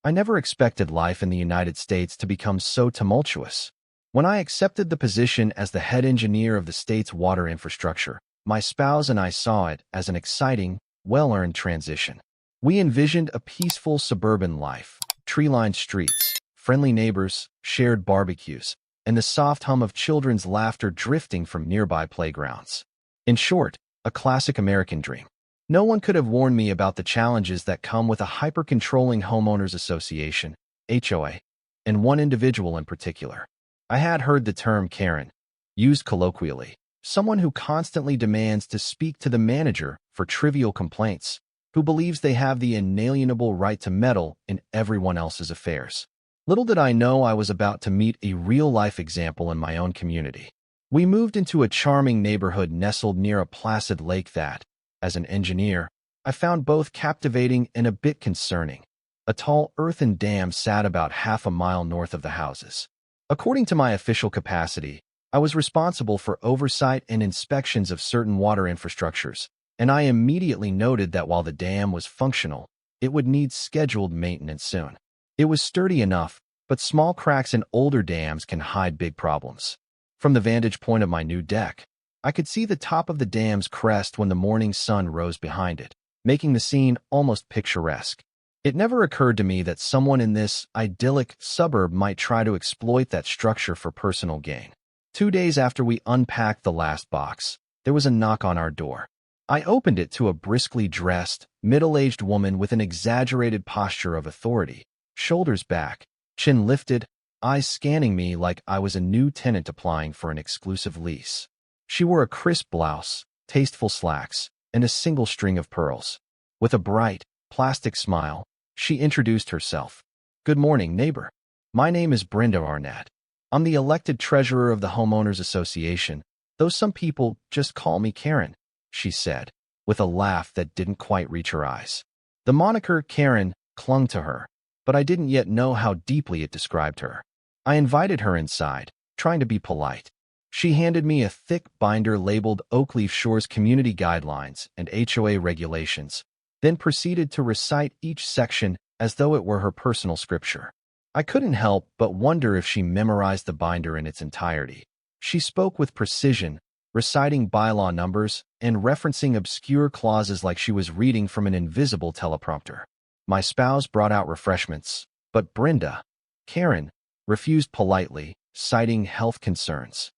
I never expected life in the United States to become so tumultuous. When I accepted the position as the head engineer of the state's water infrastructure, my spouse and I saw it as an exciting, well-earned transition. We envisioned a peaceful suburban life, tree-lined streets, friendly neighbors, shared barbecues, and the soft hum of children's laughter drifting from nearby playgrounds. In short, a classic American dream. No one could have warned me about the challenges that come with a hyper-controlling homeowners association, HOA, and one individual in particular. I had heard the term Karen, used colloquially, someone who constantly demands to speak to the manager for trivial complaints, who believes they have the inalienable right to meddle in everyone else's affairs. Little did I know I was about to meet a real-life example in my own community. We moved into a charming neighborhood nestled near a placid lake that, as an engineer, I found both captivating and a bit concerning. A tall earthen dam sat about half a mile north of the houses. According to my official capacity, I was responsible for oversight and inspections of certain water infrastructures, and I immediately noted that while the dam was functional, it would need scheduled maintenance soon. It was sturdy enough, but small cracks in older dams can hide big problems. From the vantage point of my new deck, I could see the top of the dam's crest when the morning sun rose behind it, making the scene almost picturesque. It never occurred to me that someone in this idyllic suburb might try to exploit that structure for personal gain. 2 days after we unpacked the last box, there was a knock on our door. I opened it to a briskly dressed, middle-aged woman with an exaggerated posture of authority, shoulders back, chin lifted, eyes scanning me like I was a new tenant applying for an exclusive lease. She wore a crisp blouse, tasteful slacks, and a single string of pearls. With a bright, plastic smile, she introduced herself. "Good morning, neighbor. My name is Brenda Arnett. I'm the elected treasurer of the Homeowners Association, though some people just call me Karen," she said, with a laugh that didn't quite reach her eyes. The moniker Karen clung to her, but I didn't yet know how deeply it described her. I invited her inside, trying to be polite. She handed me a thick binder labeled Oakleaf Shores Community Guidelines and HOA Regulations, then proceeded to recite each section as though it were her personal scripture. I couldn't help but wonder if she memorized the binder in its entirety. She spoke with precision, reciting bylaw numbers and referencing obscure clauses like she was reading from an invisible teleprompter. My spouse brought out refreshments, but Brenda, Karen, refused politely, citing health concerns.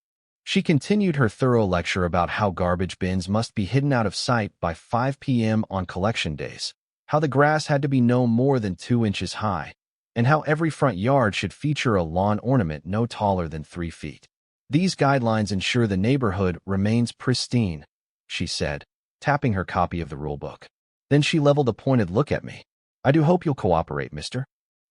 She continued her thorough lecture about how garbage bins must be hidden out of sight by 5 p.m. on collection days, how the grass had to be no more than 2 inches high, and how every front yard should feature a lawn ornament no taller than 3 feet. "These guidelines ensure the neighborhood remains pristine," she said, tapping her copy of the rulebook. Then she leveled a pointed look at me. "I do hope you'll cooperate, mister.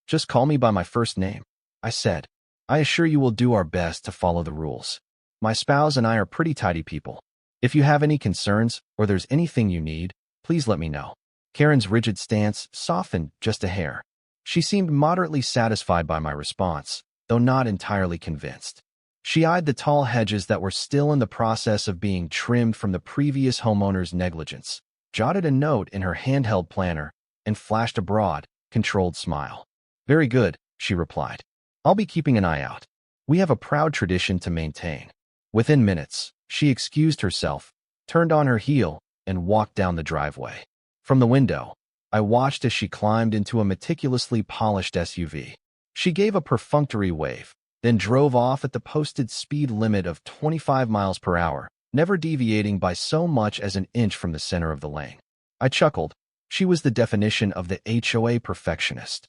Just call me by my first name," I said. "I assure you we'll do our best to follow the rules. My spouse and I are pretty tidy people. If you have any concerns or there's anything you need, please let me know." Karen's rigid stance softened just a hair. She seemed moderately satisfied by my response, though not entirely convinced. She eyed the tall hedges that were still in the process of being trimmed from the previous homeowner's negligence, jotted a note in her handheld planner, and flashed a broad, controlled smile. "Very good," she replied. "I'll be keeping an eye out. We have a proud tradition to maintain." Within minutes, she excused herself, turned on her heel, and walked down the driveway. From the window, I watched as she climbed into a meticulously polished SUV. She gave a perfunctory wave, then drove off at the posted speed limit of 25 miles per hour, never deviating by so much as an inch from the center of the lane. I chuckled. She was the definition of the HOA perfectionist.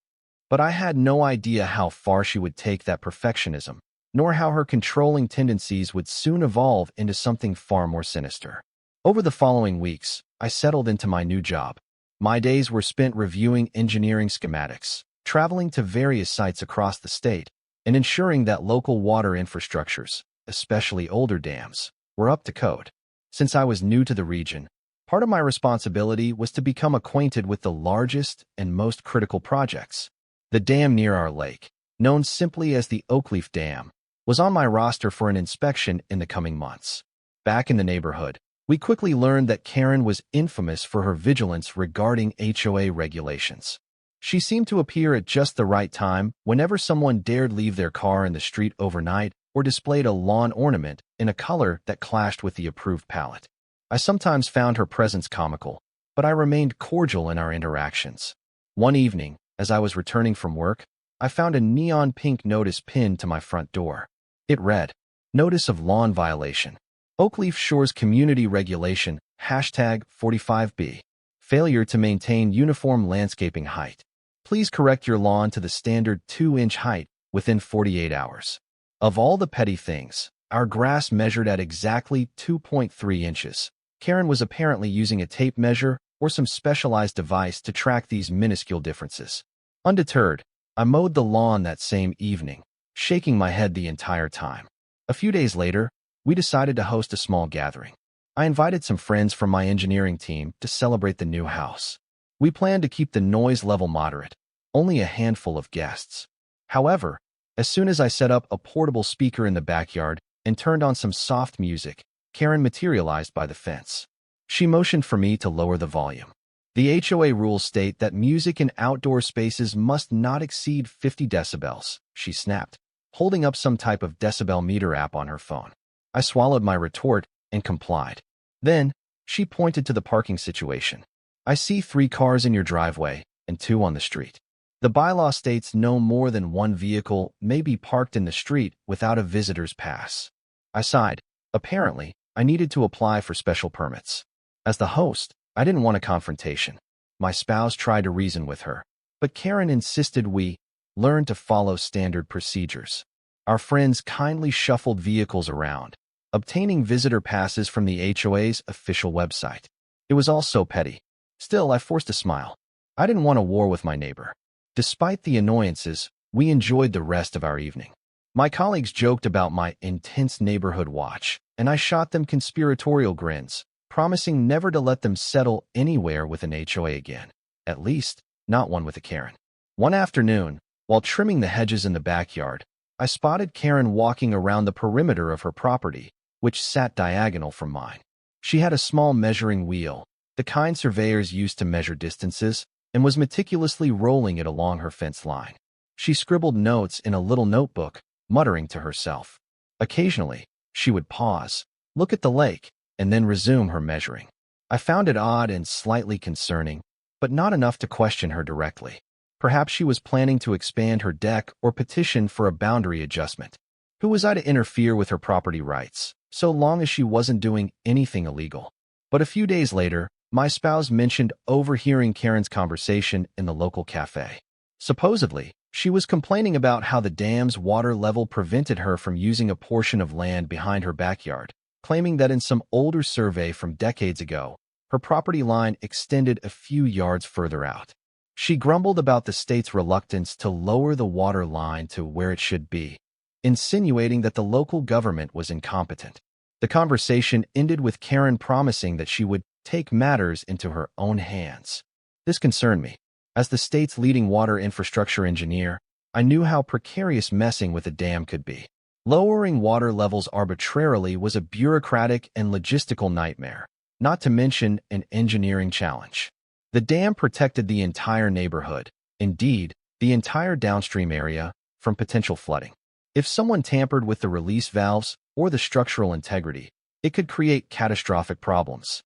But I had no idea how far she would take that perfectionism, nor how her controlling tendencies would soon evolve into something far more sinister. Over the following weeks, I settled into my new job. My days were spent reviewing engineering schematics, traveling to various sites across the state, and ensuring that local water infrastructures, especially older dams, were up to code. Since I was new to the region, part of my responsibility was to become acquainted with the largest and most critical projects. The dam near our lake, known simply as the Oakleaf Dam, was on my roster for an inspection in the coming months. Back in the neighborhood, we quickly learned that Karen was infamous for her vigilance regarding HOA regulations. She seemed to appear at just the right time whenever someone dared leave their car in the street overnight or displayed a lawn ornament in a color that clashed with the approved palette. I sometimes found her presence comical, but I remained cordial in our interactions. One evening, as I was returning from work, I found a neon pink notice pinned to my front door. It read, "Notice of lawn violation. Oakleaf Shores Community Regulation, #45B. Failure to maintain uniform landscaping height. Please correct your lawn to the standard 2-inch height within 48 hours. Of all the petty things, our grass measured at exactly 2.3 inches. Karen was apparently using a tape measure or some specialized device to track these minuscule differences. Undeterred, I mowed the lawn that same evening, shaking my head the entire time. A few days later, we decided to host a small gathering. I invited some friends from my engineering team to celebrate the new house. We planned to keep the noise level moderate, only a handful of guests. However, as soon as I set up a portable speaker in the backyard and turned on some soft music, Karen materialized by the fence. She motioned for me to lower the volume. The HOA rules state that music in outdoor spaces must not exceed 50 decibels, she snapped, holding up some type of decibel meter app on her phone. I swallowed my retort and complied. Then, she pointed to the parking situation. I see 3 cars in your driveway and 2 on the street. The bylaw states no more than 1 vehicle may be parked in the street without a visitor's pass. I sighed. Apparently, I needed to apply for special permits. As the host, I didn't want a confrontation. My spouse tried to reason with her, but Karen insisted we learn to follow standard procedures. Our friends kindly shuffled vehicles around, obtaining visitor passes from the HOA's official website. It was all so petty. Still, I forced a smile. I didn't want a war with my neighbor. Despite the annoyances, we enjoyed the rest of our evening. My colleagues joked about my intense neighborhood watch, and I shot them conspiratorial grins, promising never to let them settle anywhere with an HOA again. At least, not one with a Karen. One afternoon, while trimming the hedges in the backyard, I spotted Karen walking around the perimeter of her property, which sat diagonal from mine. She had a small measuring wheel, the kind surveyors use to measure distances, and was meticulously rolling it along her fence line. She scribbled notes in a little notebook, muttering to herself. Occasionally, she would pause, look at the lake, and then resume her measuring. I found it odd and slightly concerning, but not enough to question her directly. Perhaps she was planning to expand her deck or petition for a boundary adjustment. Who was I to interfere with her property rights, so long as she wasn't doing anything illegal? But a few days later, my spouse mentioned overhearing Karen's conversation in the local cafe. Supposedly, she was complaining about how the dam's water level prevented her from using a portion of land behind her backyard, claiming that in some older survey from decades ago, her property line extended a few yards further out. She grumbled about the state's reluctance to lower the water line to where it should be, insinuating that the local government was incompetent. The conversation ended with Karen promising that she would take matters into her own hands. This concerned me. As the state's leading water infrastructure engineer, I knew how precarious messing with a dam could be. Lowering water levels arbitrarily was a bureaucratic and logistical nightmare, not to mention an engineering challenge. The dam protected the entire neighborhood, indeed, the entire downstream area, from potential flooding. If someone tampered with the release valves or the structural integrity, it could create catastrophic problems.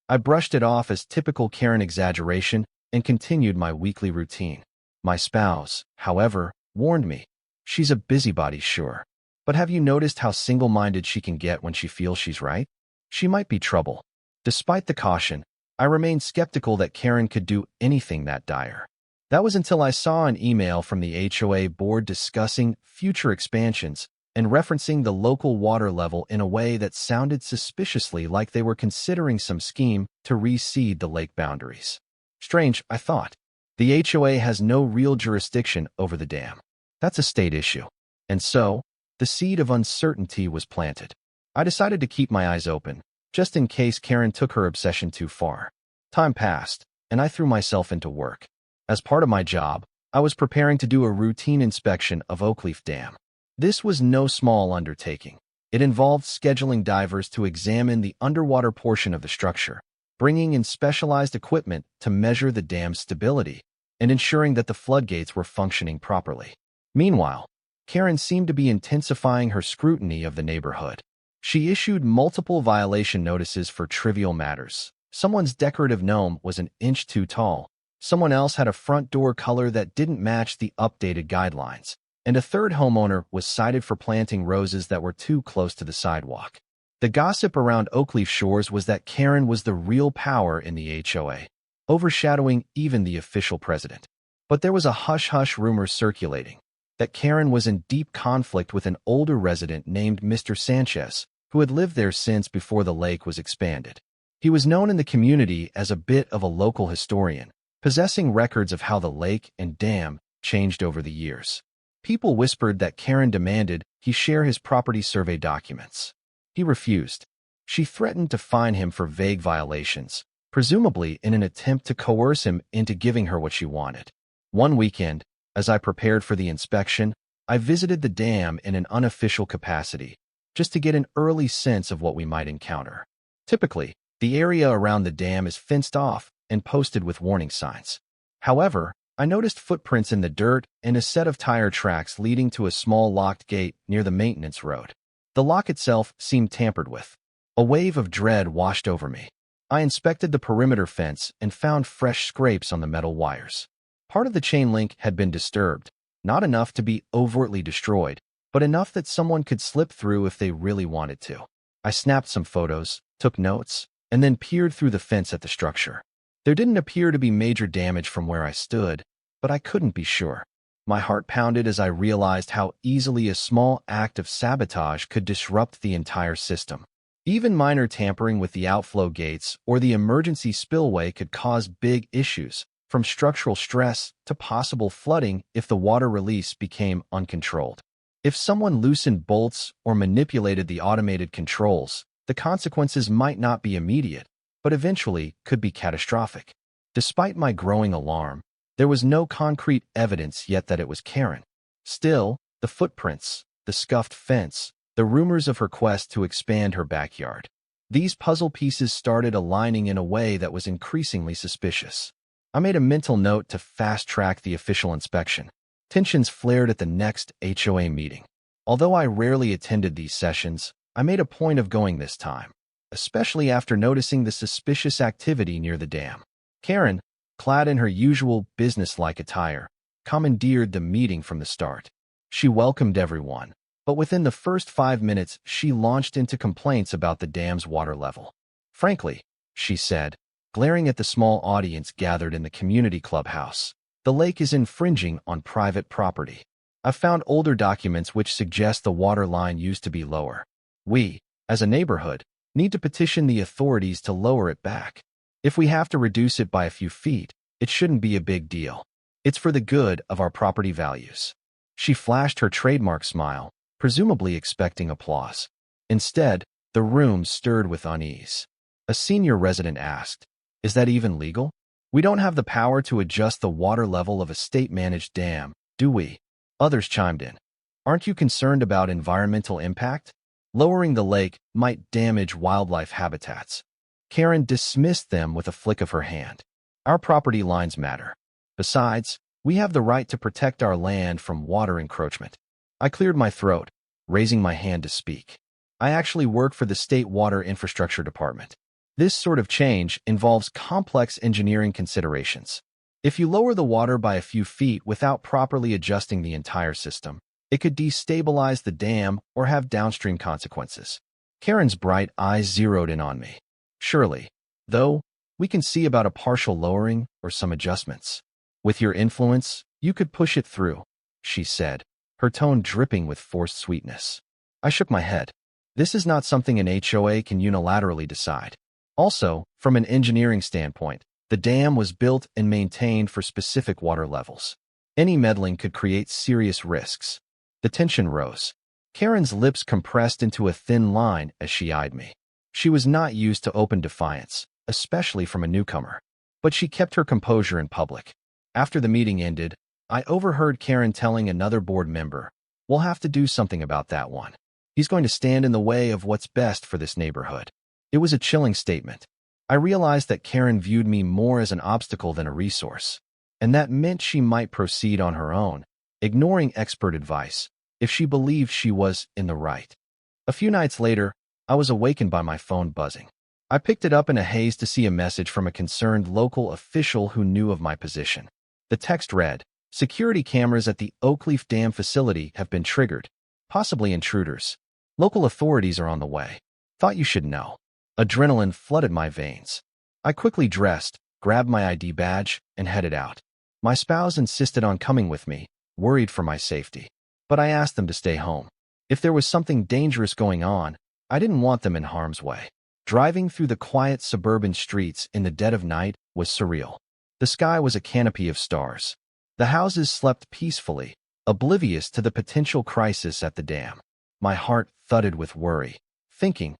I brushed it off as typical Karen exaggeration and continued my weekly routine. My spouse, however, warned me. She's a busybody, sure. But have you noticed how single-minded she can get when she feels she's right? She might be trouble. Despite the caution, I remained skeptical that Karen could do anything that dire. That was until I saw an email from the HOA board discussing future expansions and referencing the local water level in a way that sounded suspiciously like they were considering some scheme to reseed the lake boundaries. Strange, I thought. The HOA has no real jurisdiction over the dam. That's a state issue. And so, the seed of uncertainty was planted. I decided to keep my eyes open, just in case Karen took her obsession too far. Time passed, and I threw myself into work. As part of my job, I was preparing to do a routine inspection of Oakleaf Dam. This was no small undertaking. It involved scheduling divers to examine the underwater portion of the structure, bringing in specialized equipment to measure the dam's stability, and ensuring that the floodgates were functioning properly. Meanwhile, Karen seemed to be intensifying her scrutiny of the neighborhood. She issued multiple violation notices for trivial matters. Someone's decorative gnome was an inch too tall. Someone else had a front door color that didn't match the updated guidelines. And a third homeowner was cited for planting roses that were too close to the sidewalk. The gossip around Oakleaf Shores was that Karen was the real power in the HOA, overshadowing even the official president. But there was a hush-hush rumor circulating that Karen was in deep conflict with an older resident named Mr. Sanchez, who had lived there since before the lake was expanded. He was known in the community as a bit of a local historian, possessing records of how the lake and dam changed over the years. People whispered that Karen demanded he share his property survey documents. He refused. She threatened to fine him for vague violations, presumably in an attempt to coerce him into giving her what she wanted. One weekend, as I prepared for the inspection, I visited the dam in an unofficial capacity, just to get an early sense of what we might encounter. Typically, the area around the dam is fenced off and posted with warning signs. However, I noticed footprints in the dirt and a set of tire tracks leading to a small locked gate near the maintenance road. The lock itself seemed tampered with. A wave of dread washed over me. I inspected the perimeter fence and found fresh scrapes on the metal wires. Part of the chain link had been disturbed, not enough to be overtly destroyed, but enough that someone could slip through if they really wanted to. I snapped some photos, took notes, and then peered through the fence at the structure. There didn't appear to be major damage from where I stood, but I couldn't be sure. My heart pounded as I realized how easily a small act of sabotage could disrupt the entire system. Even minor tampering with the outflow gates or the emergency spillway could cause big issues, from structural stress to possible flooding if the water release became uncontrolled. If someone loosened bolts or manipulated the automated controls, the consequences might not be immediate, but eventually could be catastrophic. Despite my growing alarm, there was no concrete evidence yet that it was Karen. Still, the footprints, the scuffed fence, the rumors of her quest to expand her backyard. These puzzle pieces started aligning in a way that was increasingly suspicious. I made a mental note to fast-track the official inspection. Tensions flared at the next HOA meeting. Although I rarely attended these sessions, I made a point of going this time, especially after noticing the suspicious activity near the dam. Karen, clad in her usual business-like attire, commandeered the meeting from the start. She welcomed everyone, but within the first 5 minutes, she launched into complaints about the dam's water level. Frankly, she said, glaring at the small audience gathered in the community clubhouse, the lake is infringing on private property. I've found older documents which suggest the water line used to be lower. We, as a neighborhood, need to petition the authorities to lower it back. If we have to reduce it by a few feet, it shouldn't be a big deal. It's for the good of our property values. She flashed her trademark smile, presumably expecting applause. Instead, the room stirred with unease. A senior resident asked, "Is that even legal? We don't have the power to adjust the water level of a state-managed dam, do we?" Others chimed in. "Aren't you concerned about environmental impact? Lowering the lake might damage wildlife habitats." Karen dismissed them with a flick of her hand. "Our property lines matter. Besides, we have the right to protect our land from water encroachment." I cleared my throat, raising my hand to speak. I actually work for the State Water Infrastructure Department. This sort of change involves complex engineering considerations. If you lower the water by a few feet without properly adjusting the entire system, it could destabilize the dam or have downstream consequences. Karen's bright eyes zeroed in on me. "Surely, though, we can see about a partial lowering or some adjustments. With your influence, you could push it through," she said, her tone dripping with forced sweetness. I shook my head. This is not something an HOA can unilaterally decide. Also, from an engineering standpoint, the dam was built and maintained for specific water levels. Any meddling could create serious risks. The tension rose. Karen's lips compressed into a thin line as she eyed me. She was not used to open defiance, especially from a newcomer. But she kept her composure in public. After the meeting ended, I overheard Karen telling another board member, "We'll have to do something about that one. He's going to stand in the way of what's best for this neighborhood." It was a chilling statement. I realized that Karen viewed me more as an obstacle than a resource. and that meant she might proceed on her own, ignoring expert advice, if she believed she was in the right. A few nights later, I was awakened by my phone buzzing. I picked it up in a haze to see a message from a concerned local official who knew of my position. The text read, "Security cameras at the Oakleaf Dam facility have been triggered. Possibly intruders. Local authorities are on the way. Thought you should know." Adrenaline flooded my veins. I quickly dressed, grabbed my ID badge, and headed out. My spouse insisted on coming with me, worried for my safety. But I asked them to stay home. If there was something dangerous going on, I didn't want them in harm's way. Driving through the quiet suburban streets in the dead of night was surreal. The sky was a canopy of stars. The houses slept peacefully, oblivious to the potential crisis at the dam. My heart thudded with worry, thinking,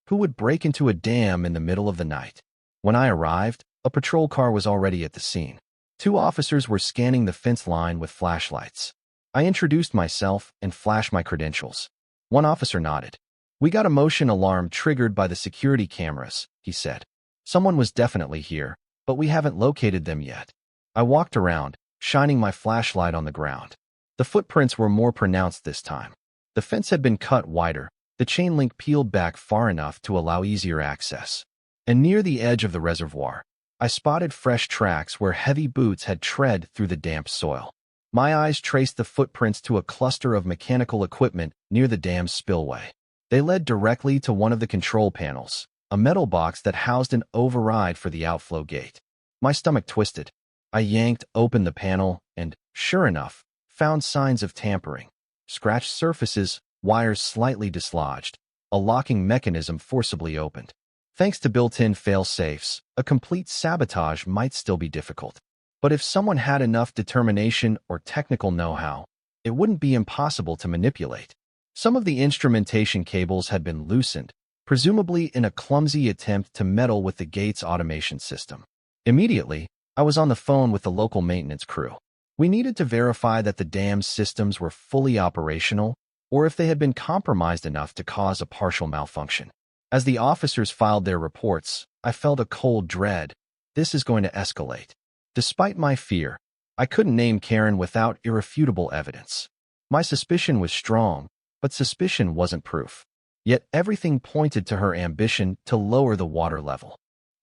who would break into a dam in the middle of the night? When I arrived, a patrol car was already at the scene. 2 officers were scanning the fence line with flashlights. I introduced myself and flashed my credentials. One officer nodded. "We got a motion alarm triggered by the security cameras," he said. "Someone was definitely here, but we haven't located them yet." I walked around, shining my flashlight on the ground. The footprints were more pronounced this time. The fence had been cut wider, the chain link peeled back far enough to allow easier access. And near the edge of the reservoir, I spotted fresh tracks where heavy boots had tread through the damp soil. My eyes traced the footprints to a cluster of mechanical equipment near the dam's spillway. They led directly to one of the control panels, a metal box that housed an override for the outflow gate. My stomach twisted. I yanked open the panel and, sure enough, found signs of tampering. Scratched surfaces, wires slightly dislodged, a locking mechanism forcibly opened. Thanks to built-in fail-safes, a complete sabotage might still be difficult. But if someone had enough determination or technical know-how, it wouldn't be impossible to manipulate. Some of the instrumentation cables had been loosened, presumably in a clumsy attempt to meddle with the gate's automation system. Immediately, I was on the phone with the local maintenance crew. We needed to verify that the dam's systems were fully operational, or if they had been compromised enough to cause a partial malfunction. As the officers filed their reports, I felt a cold dread. This is going to escalate. Despite my fear, I couldn't name Karen without irrefutable evidence. My suspicion was strong, but suspicion wasn't proof. Yet everything pointed to her ambition to lower the water level.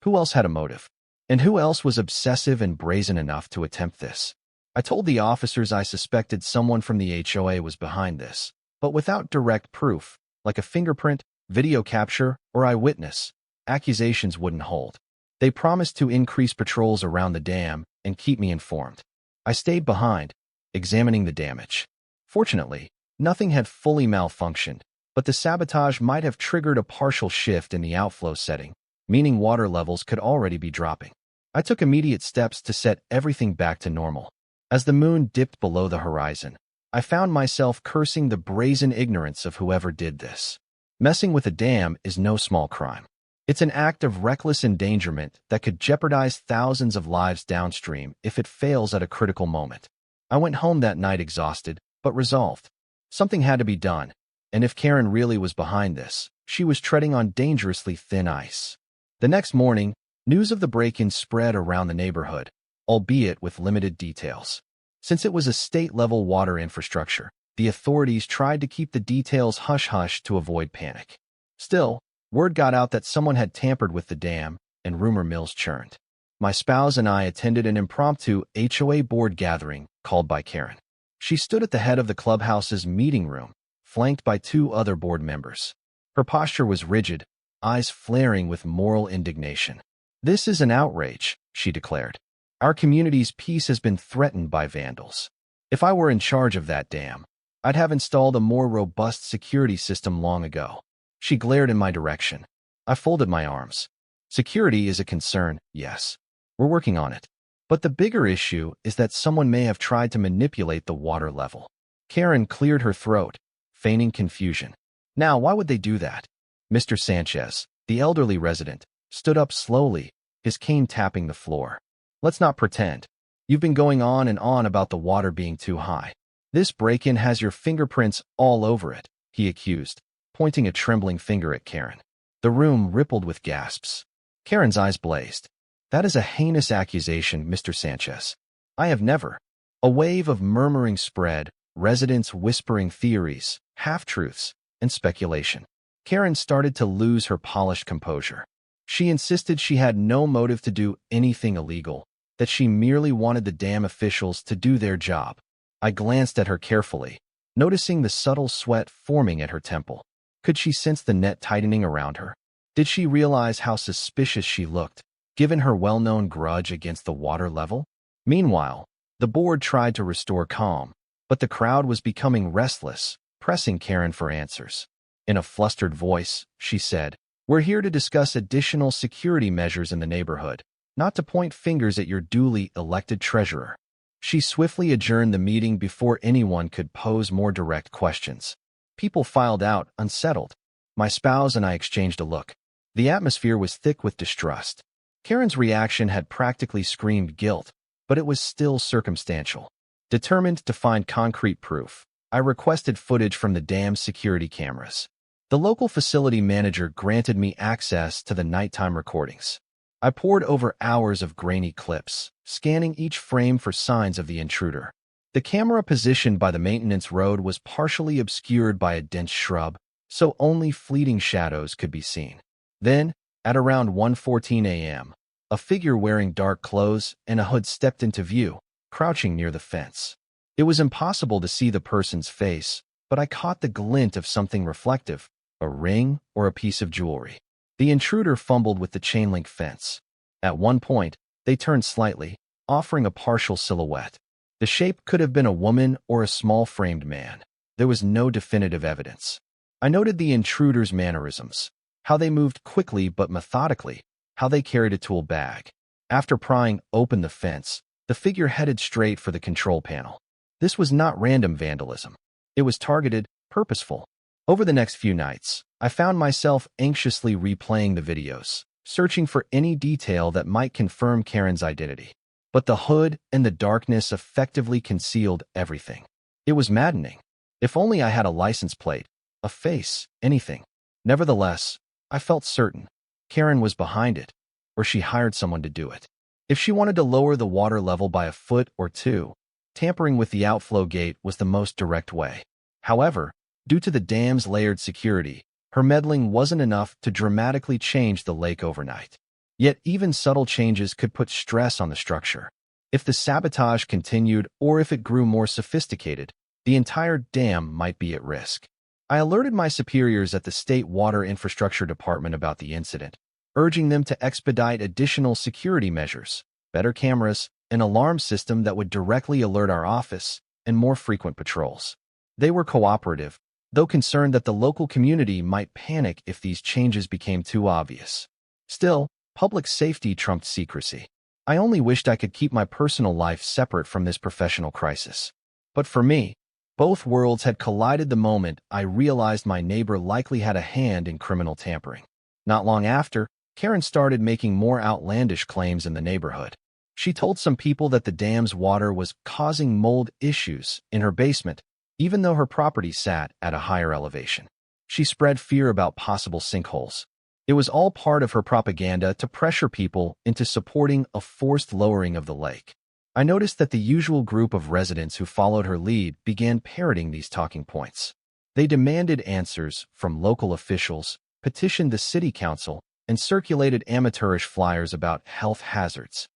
Who else had a motive? And who else was obsessive and brazen enough to attempt this? I told the officers I suspected someone from the HOA was behind this, but without direct proof, like a fingerprint, video capture, or eyewitness, accusations wouldn't hold. They promised to increase patrols around the dam and keep me informed. I stayed behind, examining the damage. Fortunately, nothing had fully malfunctioned, but the sabotage might have triggered a partial shift in the outflow setting, meaning water levels could already be dropping. I took immediate steps to set everything back to normal. As the moon dipped below the horizon, I found myself cursing the brazen ignorance of whoever did this. Messing with a dam is no small crime. It's an act of reckless endangerment that could jeopardize thousands of lives downstream if it fails at a critical moment. I went home that night exhausted, but resolved. Something had to be done, and if Karen really was behind this, she was treading on dangerously thin ice. The next morning, news of the break-in spread around the neighborhood, albeit with limited details. Since it was a state-level water infrastructure, the authorities tried to keep the details hush-hush to avoid panic. Still, word got out that someone had tampered with the dam, and rumor mills churned. My spouse and I attended an impromptu HOA board gathering called by Karen. She stood at the head of the clubhouse's meeting room, flanked by 2 other board members. Her posture was rigid, eyes flaring with moral indignation. "This is an outrage," she declared. "Our community's peace has been threatened by vandals. If I were in charge of that dam, I'd have installed a more robust security system long ago." She glared in my direction. I folded my arms. Security is a concern, yes. We're working on it. But the bigger issue is that someone may have tried to manipulate the water level. Karen cleared her throat, feigning confusion. "Now, why would they do that?" Mr. Sanchez, the elderly resident, stood up slowly, his cane tapping the floor. "Let's not pretend. You've been going on and on about the water being too high. This break-in has your fingerprints all over it," he accused, pointing a trembling finger at Karen. The room rippled with gasps. Karen's eyes blazed. "That is a heinous accusation, Mr. Sanchez. I have never. A wave of murmuring spread, residents whispering theories, half-truths, and speculation. Karen started to lose her polished composure. She insisted she had no motive to do anything illegal, that she merely wanted the dam officials to do their job. I glanced at her carefully, noticing the subtle sweat forming at her temple. Could she sense the net tightening around her? Did she realize how suspicious she looked, given her well-known grudge against the water level? Meanwhile, the board tried to restore calm, but the crowd was becoming restless, pressing Karen for answers. In a flustered voice, she said, "We're here to discuss additional security measures in the neighborhood, not to point fingers at your duly elected treasurer." She swiftly adjourned the meeting before anyone could pose more direct questions. People filed out, unsettled. My spouse and I exchanged a look. The atmosphere was thick with distrust. Karen's reaction had practically screamed guilt, but it was still circumstantial. Determined to find concrete proof, I requested footage from the dam's security cameras. The local facility manager granted me access to the nighttime recordings. I pored over hours of grainy clips, scanning each frame for signs of the intruder. The camera positioned by the maintenance road was partially obscured by a dense shrub, so only fleeting shadows could be seen. Then, at around 1:14 a.m., a figure wearing dark clothes and a hood stepped into view, crouching near the fence. It was impossible to see the person's face, but I caught the glint of something reflective, a ring or a piece of jewelry. The intruder fumbled with the chain-link fence. At one point, they turned slightly, offering a partial silhouette. The shape could have been a woman or a small-framed man. There was no definitive evidence. I noted the intruder's mannerisms, how they moved quickly but methodically, how they carried a tool bag. After prying open the fence, the figure headed straight for the control panel. This was not random vandalism. It was targeted, purposeful. Over the next few nights, I found myself anxiously replaying the videos, searching for any detail that might confirm Karen's identity. But the hood and the darkness effectively concealed everything. It was maddening. If only I had a license plate, a face, anything. Nevertheless, I felt certain Karen was behind it, or she hired someone to do it. If she wanted to lower the water level by a foot or two, tampering with the outflow gate was the most direct way. However, due to the dam's layered security, her meddling wasn't enough to dramatically change the lake overnight. Yet even subtle changes could put stress on the structure. If the sabotage continued or if it grew more sophisticated, the entire dam might be at risk. I alerted my superiors at the State Water Infrastructure Department about the incident, urging them to expedite additional security measures, better cameras, an alarm system that would directly alert our office, and more frequent patrols. They were cooperative, though concerned that the local community might panic if these changes became too obvious. Still, public safety trumped secrecy. I only wished I could keep my personal life separate from this professional crisis. But for me, both worlds had collided the moment I realized my neighbor likely had a hand in criminal tampering. Not long after, Karen started making more outlandish claims in the neighborhood. She told some people that the dam's water was causing mold issues in her basement, even though her property sat at a higher elevation. She spread fear about possible sinkholes. It was all part of her propaganda to pressure people into supporting a forced lowering of the lake. I noticed that the usual group of residents who followed her lead began parroting these talking points. They demanded answers from local officials, petitioned the city council, and circulated amateurish flyers about health hazards.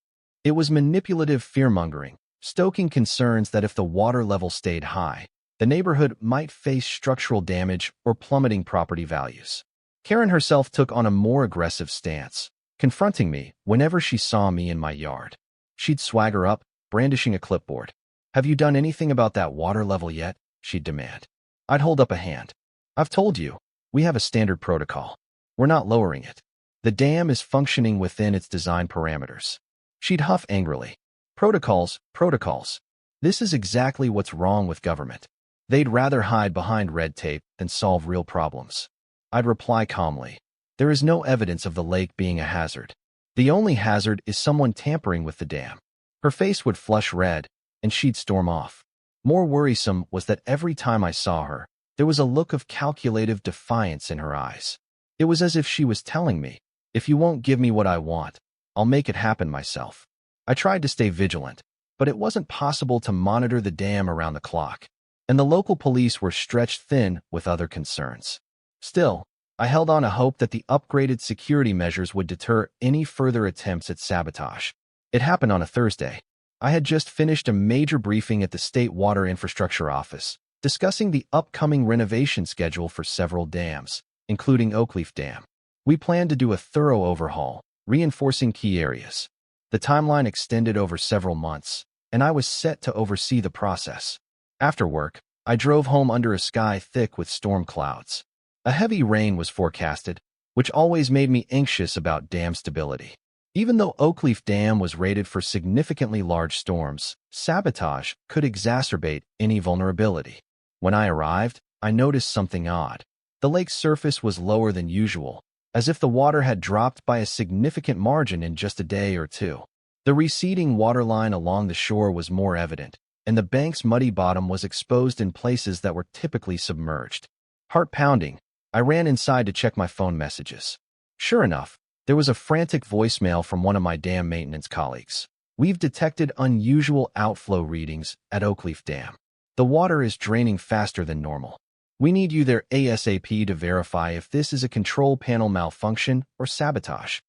It was manipulative fear-mongering, stoking concerns that if the water level stayed high, the neighborhood might face structural damage or plummeting property values. Karen herself took on a more aggressive stance, confronting me whenever she saw me in my yard. She'd swagger up, brandishing a clipboard. "Have you done anything about that water level yet?" she'd demand. I'd hold up a hand. "I've told you, we have a standard protocol. We're not lowering it. The dam is functioning within its design parameters." She'd huff angrily. "Protocols, protocols. This is exactly what's wrong with government. They'd rather hide behind red tape than solve real problems." I'd reply calmly, "There is no evidence of the lake being a hazard. The only hazard is someone tampering with the dam." Her face would flush red, and she'd storm off. More worrisome was that every time I saw her, there was a look of calculative defiance in her eyes. It was as if she was telling me, "If you won't give me what I want, I'll make it happen myself." I tried to stay vigilant, but it wasn't possible to monitor the dam around the clock, and the local police were stretched thin with other concerns. Still, I held on to hope that the upgraded security measures would deter any further attempts at sabotage. It happened on a Thursday. I had just finished a major briefing at the State Water Infrastructure Office, discussing the upcoming renovation schedule for several dams, including Oakleaf Dam. We planned to do a thorough overhaul, reinforcing key areas. The timeline extended over several months, and I was set to oversee the process. After work, I drove home under a sky thick with storm clouds. A heavy rain was forecasted, which always made me anxious about dam stability. Even though Oakleaf Dam was rated for significantly large storms, sabotage could exacerbate any vulnerability. When I arrived, I noticed something odd. The lake's surface was lower than usual, as if the water had dropped by a significant margin in just a day or two. The receding waterline along the shore was more evident, and the bank's muddy bottom was exposed in places that were typically submerged. Heart pounding, I ran inside to check my phone messages. Sure enough, there was a frantic voicemail from one of my dam maintenance colleagues. "We've detected unusual outflow readings at Oakleaf Dam. The water is draining faster than normal. We need you there ASAP to verify if this is a control panel malfunction or sabotage."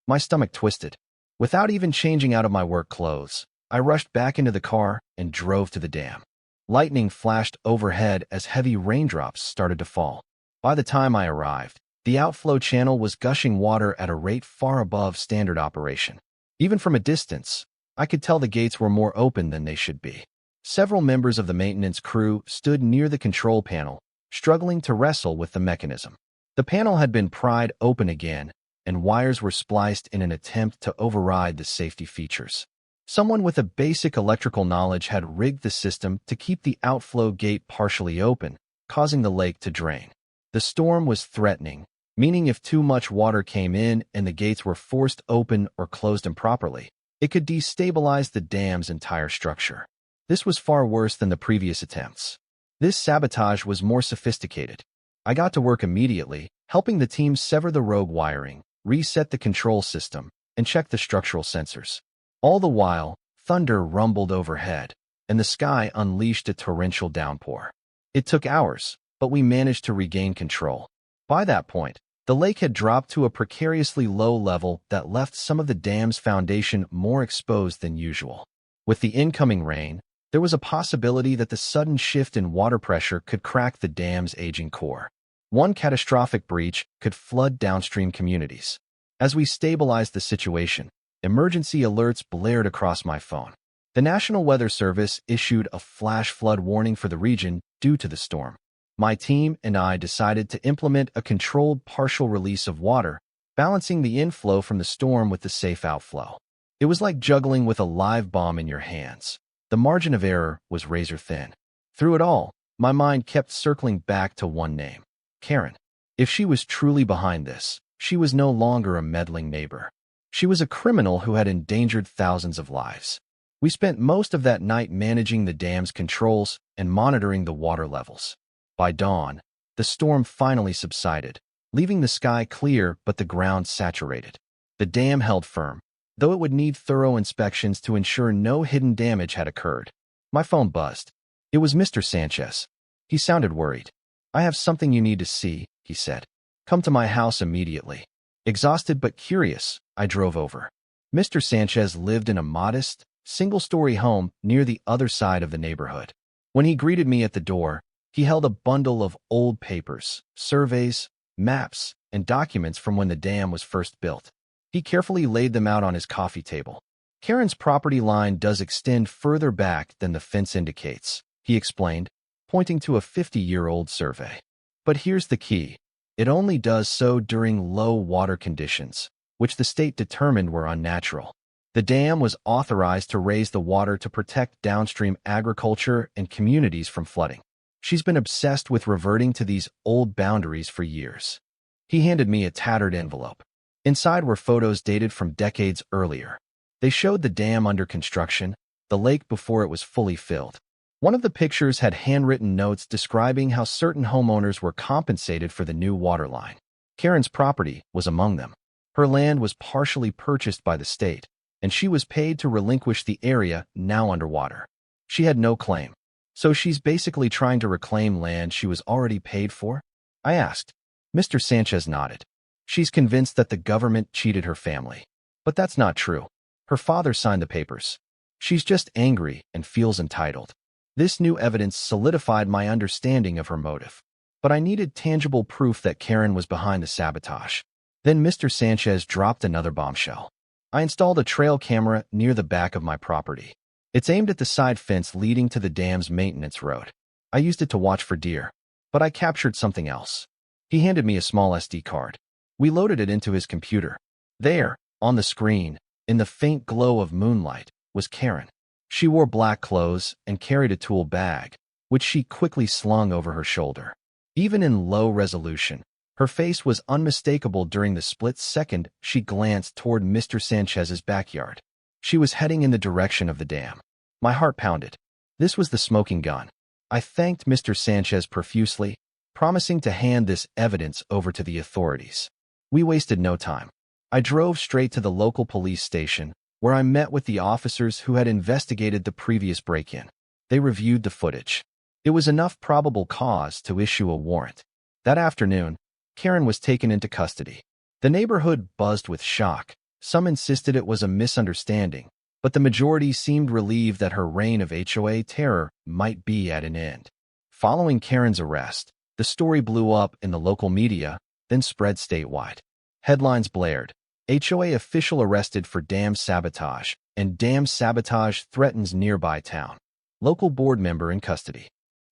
My stomach twisted. Without even changing out of my work clothes, I rushed back into the car and drove to the dam. Lightning flashed overhead as heavy raindrops started to fall. By the time I arrived, the outflow channel was gushing water at a rate far above standard operation. Even from a distance, I could tell the gates were more open than they should be. Several members of the maintenance crew stood near the control panel, struggling to wrestle with the mechanism. The panel had been pried open again, and wires were spliced in an attempt to override the safety features. Someone with a basic electrical knowledge had rigged the system to keep the outflow gate partially open, causing the lake to drain. The storm was threatening, meaning if too much water came in and the gates were forced open or closed improperly, it could destabilize the dam's entire structure. This was far worse than the previous attempts. This sabotage was more sophisticated. I got to work immediately, helping the team sever the rogue wiring, reset the control system, and check the structural sensors. All the while, thunder rumbled overhead, and the sky unleashed a torrential downpour. It took hours, but we managed to regain control. By that point, the lake had dropped to a precariously low level that left some of the dam's foundation more exposed than usual. With the incoming rain, there was a possibility that the sudden shift in water pressure could crack the dam's aging core. One catastrophic breach could flood downstream communities. As we stabilized the situation, emergency alerts blared across my phone. The National Weather Service issued a flash flood warning for the region due to the storm. My team and I decided to implement a controlled partial release of water, balancing the inflow from the storm with the safe outflow. It was like juggling with a live bomb in your hands. The margin of error was razor thin. Through it all, my mind kept circling back to one name: Karen. If she was truly behind this, she was no longer a meddling neighbor. She was a criminal who had endangered thousands of lives. We spent most of that night managing the dam's controls and monitoring the water levels. By dawn, the storm finally subsided, leaving the sky clear but the ground saturated. The dam held firm, though it would need thorough inspections to ensure no hidden damage had occurred. My phone buzzed. It was Mr. Sanchez. He sounded worried. "I have something you need to see," he said. "Come to my house immediately." Exhausted but curious, I drove over. Mr. Sanchez lived in a modest, single-story home near the other side of the neighborhood. When he greeted me at the door, he held a bundle of old papers, surveys, maps, and documents from when the dam was first built. He carefully laid them out on his coffee table. "Karen's property line does extend further back than the fence indicates," he explained, pointing to a 50-year-old survey. "But here's the key. It only does so during low water conditions, which the state determined were unnatural. The dam was authorized to raise the water to protect downstream agriculture and communities from flooding. She's been obsessed with reverting to these old boundaries for years." He handed me a tattered envelope. Inside were photos dated from decades earlier. They showed the dam under construction, the lake before it was fully filled. One of the pictures had handwritten notes describing how certain homeowners were compensated for the new water line. Karen's property was among them. Her land was partially purchased by the state, and she was paid to relinquish the area now underwater. She had no claim. So she's basically trying to reclaim land she was already paid for? I asked. Mr. Sanchez nodded. She's convinced that the government cheated her family. But that's not true. Her father signed the papers. She's just angry and feels entitled. This new evidence solidified my understanding of her motive. But I needed tangible proof that Karen was behind the sabotage. Then Mr. Sanchez dropped another bombshell. I installed a trail camera near the back of my property. It's aimed at the side fence leading to the dam's maintenance road. I used it to watch for deer, but I captured something else. He handed me a small SD card. We loaded it into his computer. There, on the screen, in the faint glow of moonlight, was Karen. She wore black clothes and carried a tool bag, which she quickly slung over her shoulder. Even in low resolution, her face was unmistakable during the split second she glanced toward Mr. Sanchez's backyard. She was heading in the direction of the dam. My heart pounded. This was the smoking gun. I thanked Mr. Sanchez profusely, promising to hand this evidence over to the authorities. We wasted no time. I drove straight to the local police station, where I met with the officers who had investigated the previous break-in. They reviewed the footage. It was enough probable cause to issue a warrant. That afternoon, Karen was taken into custody. The neighborhood buzzed with shock. Some insisted it was a misunderstanding, but the majority seemed relieved that her reign of HOA terror might be at an end. Following Karen's arrest, the story blew up in the local media, then spread statewide. Headlines blared, HOA official arrested for dam sabotage, and dam sabotage threatens nearby town. Local board member in custody.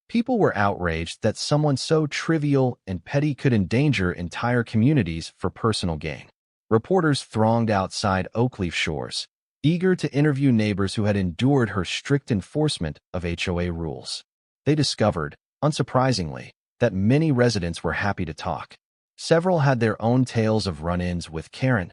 People were outraged that someone so trivial and petty could endanger entire communities for personal gain. Reporters thronged outside Oakleaf Shores, eager to interview neighbors who had endured her strict enforcement of HOA rules. They discovered, unsurprisingly, that many residents were happy to talk. Several had their own tales of run-ins with Karen,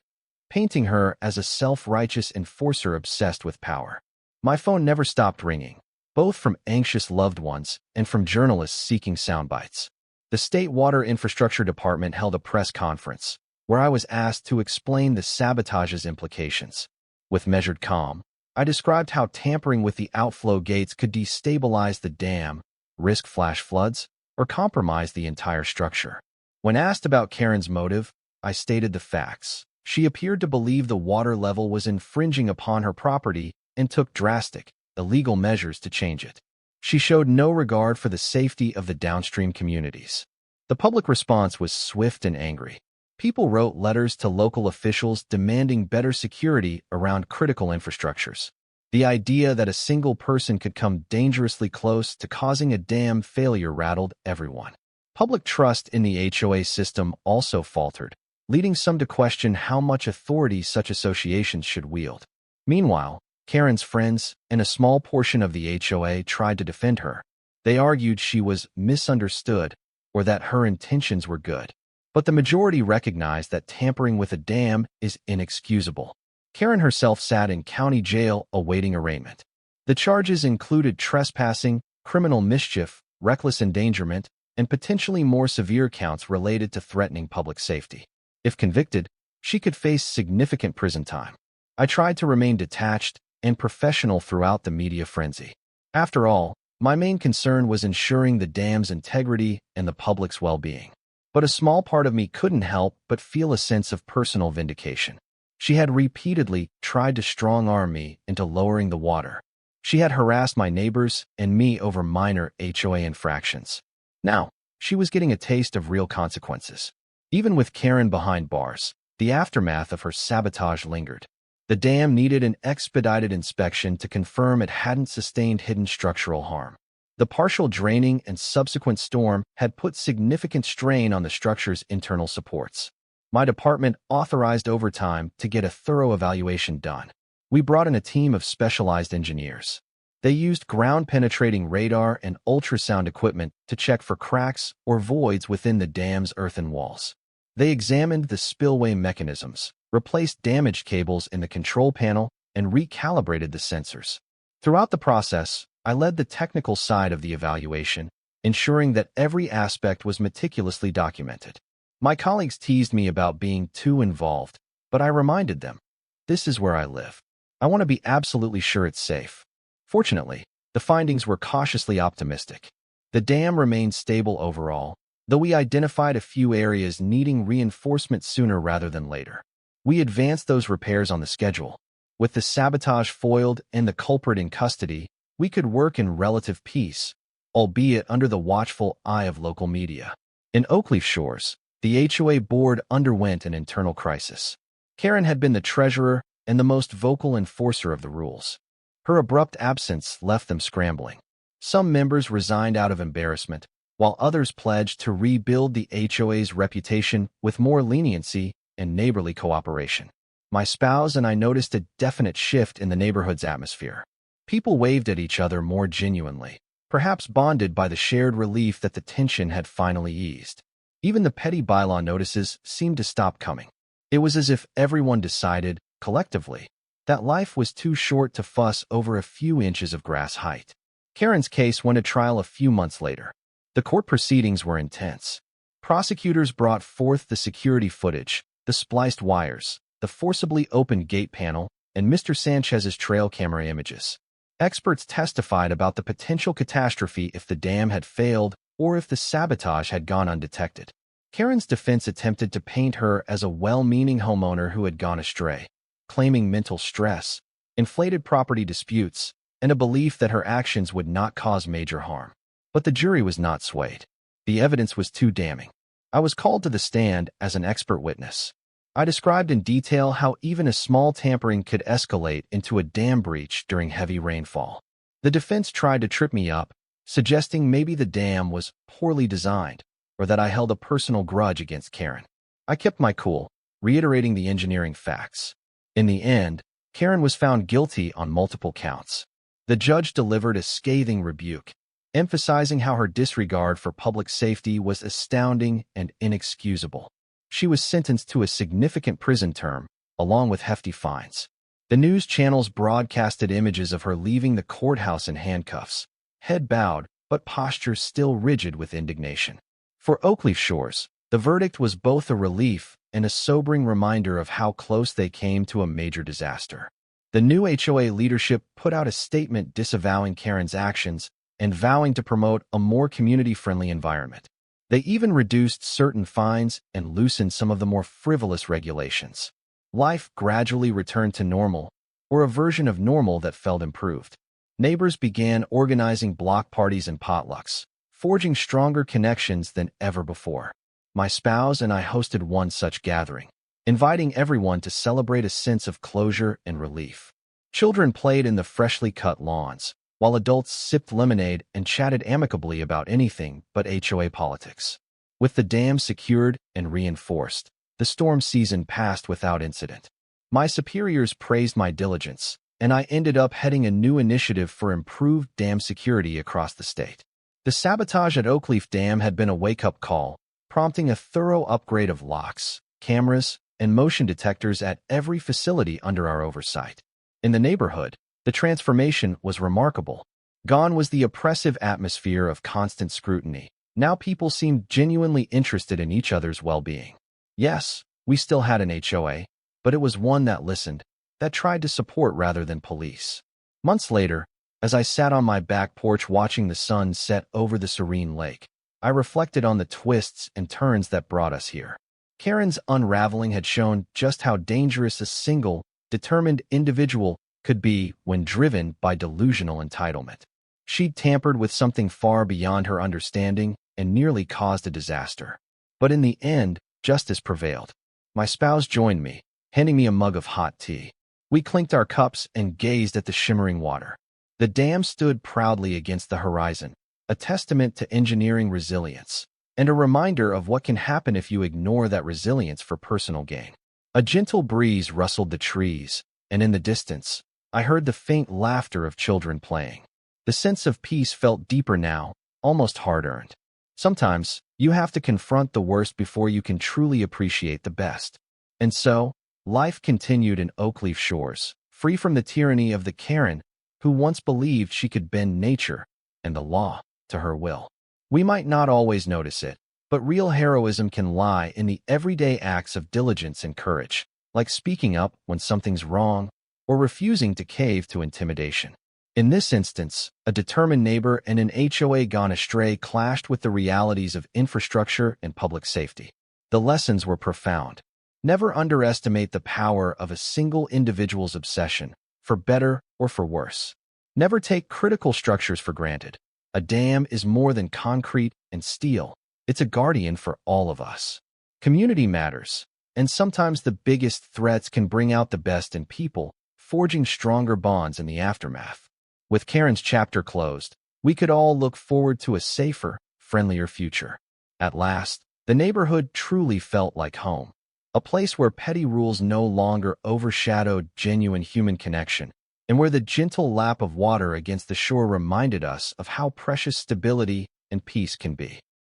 painting her as a self-righteous enforcer obsessed with power. My phone never stopped ringing, both from anxious loved ones and from journalists seeking soundbites. The State Water Infrastructure Department held a press conference, where I was asked to explain the sabotage's implications. With measured calm, I described how tampering with the outflow gates could destabilize the dam, risk flash floods, or compromise the entire structure. When asked about Karen's motive, I stated the facts. She appeared to believe the water level was infringing upon her property and took drastic, illegal measures to change it. She showed no regard for the safety of the downstream communities. The public response was swift and angry. People wrote letters to local officials demanding better security around critical infrastructures. The idea that a single person could come dangerously close to causing a dam failure rattled everyone. Public trust in the HOA system also faltered, leading some to question how much authority such associations should wield. Meanwhile, Karen's friends and a small portion of the HOA tried to defend her. They argued she was misunderstood or that her intentions were good. But the majority recognized that tampering with a dam is inexcusable. Karen herself sat in county jail awaiting arraignment. The charges included trespassing, criminal mischief, reckless endangerment, and potentially more severe counts related to threatening public safety. If convicted, she could face significant prison time. I tried to remain detached and professional throughout the media frenzy. After all, my main concern was ensuring the dam's integrity and the public's well-being. But a small part of me couldn't help but feel a sense of personal vindication. She had repeatedly tried to strong-arm me into lowering the water. She had harassed my neighbors and me over minor HOA infractions. Now, she was getting a taste of real consequences. Even with Karen behind bars, the aftermath of her sabotage lingered. The dam needed an expedited inspection to confirm it hadn't sustained hidden structural harm. The partial draining and subsequent storm had put significant strain on the structure's internal supports. My department authorized overtime to get a thorough evaluation done. We brought in a team of specialized engineers. They used ground-penetrating radar and ultrasound equipment to check for cracks or voids within the dam's earthen walls. They examined the spillway mechanisms, replaced damaged cables in the control panel, and recalibrated the sensors. Throughout the process, I led the technical side of the evaluation, ensuring that every aspect was meticulously documented. My colleagues teased me about being too involved, but I reminded them, this is where I live. I want to be absolutely sure it's safe. Fortunately, the findings were cautiously optimistic. The dam remained stable overall, though we identified a few areas needing reinforcement sooner rather than later. We advanced those repairs on the schedule. With the sabotage foiled and the culprit in custody, we could work in relative peace, albeit under the watchful eye of local media. In Oakleaf Shores, the HOA board underwent an internal crisis. Karen had been the treasurer and the most vocal enforcer of the rules. Her abrupt absence left them scrambling. Some members resigned out of embarrassment, while others pledged to rebuild the HOA's reputation with more leniency and neighborly cooperation. My spouse and I noticed a definite shift in the neighborhood's atmosphere. People waved at each other more genuinely, perhaps bonded by the shared relief that the tension had finally eased. Even the petty bylaw notices seemed to stop coming. It was as if everyone decided, collectively, that life was too short to fuss over a few inches of grass height. Karen's case went to trial a few months later. The court proceedings were intense. Prosecutors brought forth the security footage, the spliced wires, the forcibly opened gate panel, and Mr. Sanchez's trail camera images. Experts testified about the potential catastrophe if the dam had failed or if the sabotage had gone undetected. Karen's defense attempted to paint her as a well-meaning homeowner who had gone astray, claiming mental stress, inflated property disputes, and a belief that her actions would not cause major harm. But the jury was not swayed. The evidence was too damning. I was called to the stand as an expert witness. I described in detail how even a small tampering could escalate into a dam breach during heavy rainfall. The defense tried to trip me up, suggesting maybe the dam was poorly designed, or that I held a personal grudge against Karen. I kept my cool, reiterating the engineering facts. In the end, Karen was found guilty on multiple counts. The judge delivered a scathing rebuke, emphasizing how her disregard for public safety was astounding and inexcusable. She was sentenced to a significant prison term, along with hefty fines. The news channels broadcasted images of her leaving the courthouse in handcuffs, head bowed, but posture still rigid with indignation. For Oakleaf Shores, the verdict was both a relief and a sobering reminder of how close they came to a major disaster. The new HOA leadership put out a statement disavowing Karen's actions and vowing to promote a more community-friendly environment. They even reduced certain fines and loosened some of the more frivolous regulations. Life gradually returned to normal, or a version of normal that felt improved. Neighbors began organizing block parties and potlucks, forging stronger connections than ever before. My spouse and I hosted one such gathering, inviting everyone to celebrate a sense of closure and relief. Children played in the freshly cut lawns, while adults sipped lemonade and chatted amicably about anything but HOA politics. With the dam secured and reinforced, the storm season passed without incident. My superiors praised my diligence, and I ended up heading a new initiative for improved dam security across the state. The sabotage at Oakleaf Dam had been a wake-up call, prompting a thorough upgrade of locks, cameras, and motion detectors at every facility under our oversight. In the neighborhood, the transformation was remarkable. Gone was the oppressive atmosphere of constant scrutiny. Now people seemed genuinely interested in each other's well-being. Yes, we still had an HOA, but it was one that listened, that tried to support rather than police. Months later, as I sat on my back porch watching the sun set over the serene lake, I reflected on the twists and turns that brought us here. Karen's unraveling had shown just how dangerous a single, determined individual could be when driven by delusional entitlement. She'd tampered with something far beyond her understanding and nearly caused a disaster. But in the end, justice prevailed. My spouse joined me, handing me a mug of hot tea. We clinked our cups and gazed at the shimmering water. The dam stood proudly against the horizon, a testament to engineering resilience, and a reminder of what can happen if you ignore that resilience for personal gain. A gentle breeze rustled the trees, and in the distance, I heard the faint laughter of children playing. The sense of peace felt deeper now, almost hard-earned. Sometimes, you have to confront the worst before you can truly appreciate the best. And so, life continued in Oakleaf Shores, free from the tyranny of the Karen who once believed she could bend nature and the law to her will. We might not always notice it, but real heroism can lie in the everyday acts of diligence and courage, like speaking up when something's wrong, or refusing to cave to intimidation. In this instance, a determined neighbor and an HOA gone astray clashed with the realities of infrastructure and public safety. The lessons were profound. Never underestimate the power of a single individual's obsession, for better or for worse. Never take critical structures for granted. A dam is more than concrete and steel. It's a guardian for all of us. Community matters, and sometimes the biggest threats can bring out the best in people, forging stronger bonds in the aftermath. With Karen's chapter closed, we could all look forward to a safer, friendlier future. At last, the neighborhood truly felt like home, a place where petty rules no longer overshadowed genuine human connection, and where the gentle lap of water against the shore reminded us of how precious stability and peace can be.